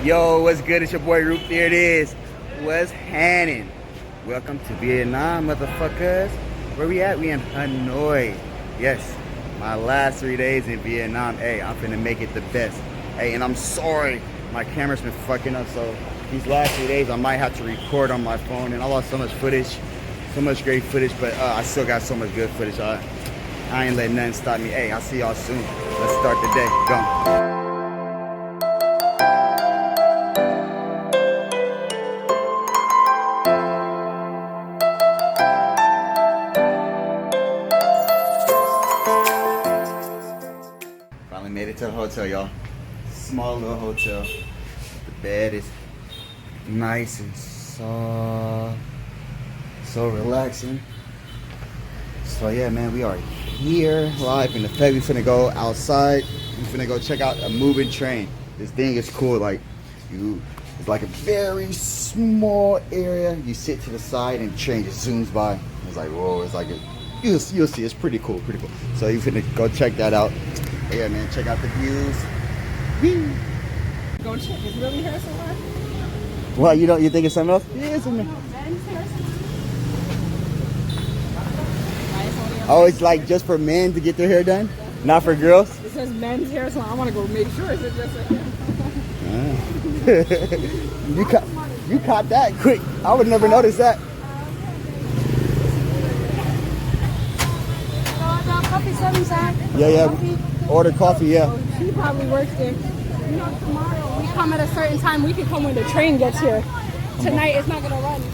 Yo, what's good? It's your boy Roop. There it is. What's happening? Welcome to Vietnam, motherfuckers. Where we at? We in Hanoi. Yes, my last 3 days in Vietnam. Hey, I'm finna make it the best. Hey, and I'm sorry. My camera's been fucking up, so these last 3 days I might have to record on my phone, and I lost so much footage. So much great footage, but I still got so much good footage. I ain't letting nothing stop me. Hey, I'll see y'all soon. Let's start the day. Go. Finally made it to the hotel, y'all. Small little hotel. The bed is nice and soft. So relaxing. So yeah, man, we are here live in effect. We finna go outside. We finna go check out a moving train. This thing is cool. Like it's like a very small area. You sit to the side and the train just zooms by. It's like whoa. It's like you'll see. It's pretty cool. Pretty cool. So you finna go check that out. Yeah, man, check out the views. Woo. Go check. Is really hair salon? What, you think it's something else? Yeah, it's something. Oh, it's like just for men to get their hair done? Not for girls? It says men's hair salon. I want to go make sure it's just a hair. You caught that quick. I would never notice that. Yeah. Coffee? Order coffee, yeah. Oh, she probably works there. You know, tomorrow we come at a certain time. We can come when the train gets here. Tonight it's not gonna run. You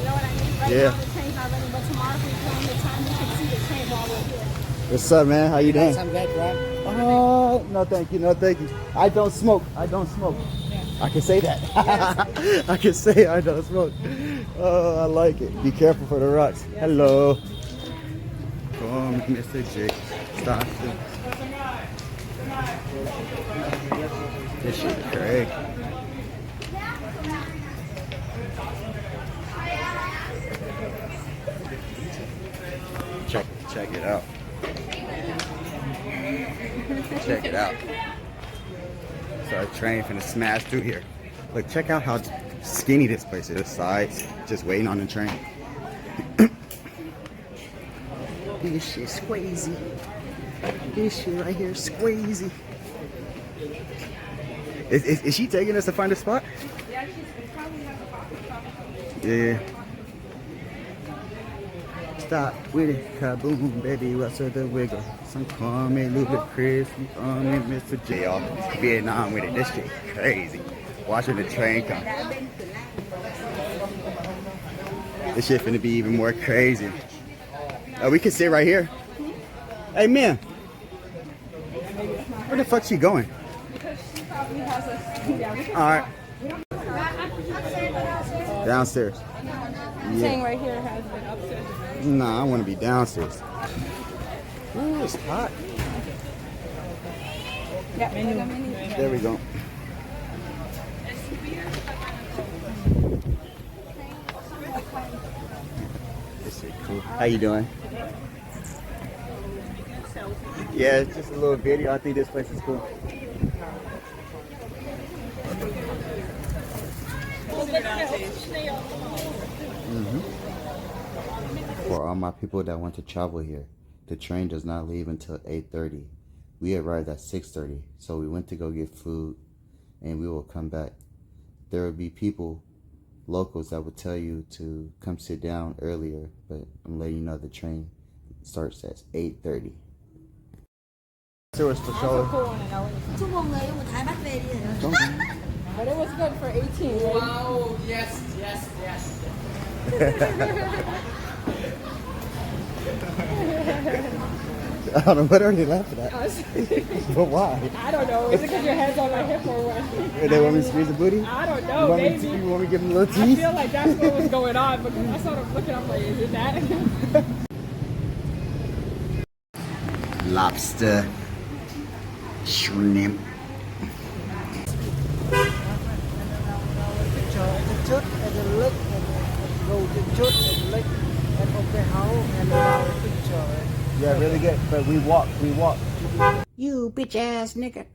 know what I mean? Right Yeah. now the train's not running, but tomorrow if we come the time we can see the train while we're here. What's up, man? How you doing? Some good, bro. Oh, no thank you, no thank you. I don't smoke. Yeah. I can say that. I can say I don't smoke. Oh, I like it. Be careful for the rocks. Hello. Call me Mr. J. Stop it. This shit crazy. Check it out. Check it out. So our train finna smash through here. Look, check out how skinny this place is. The sides, just waiting on the train. This shit's squeezy. This shit right here, squeezy. Is she taking us to find a spot? Yeah, she's probably has a box. Yeah. Stop with it, kaboom, baby, what's the wiggle? Some call me Ludacris, some call me Mr. J. Y'all, Vietnam with it. This shit crazy. Watching the train come. This shit finna be even more crazy. We can sit right here. Hey, man. Where the fuck's she going? Because she probably has a All right. Downstairs. I'm saying right here has been upstairs. Nah, I want to be downstairs. Ooh, it's hot. Yeah, There we go. This is cool. How you doing? Yeah, it's just a little video. I think this place is cool. For all my people that want to travel here, the train does not leave until 8:30. We arrived at 6:30, so we went to go get food, and we will come back. There will be people, locals, that will tell you to come sit down earlier, but I'm letting you know the train starts at 8:30. Tourist for That's a sure. cool one, but it was good for 18. Right? Wow, yes. I don't know, what are they laughing at? But why? I don't know. Is it because your head's on my hip or what? They want me to squeeze the booty? I don't You know, want me maybe. to give them a little I tease? feel like that's what was going on because I sort of looking up like, is it that? Lobster, shrimp. Chút and the leg and go to chút and leg and of the house and around the picture. Yeah, really good. But we walk. You bitch ass nigga.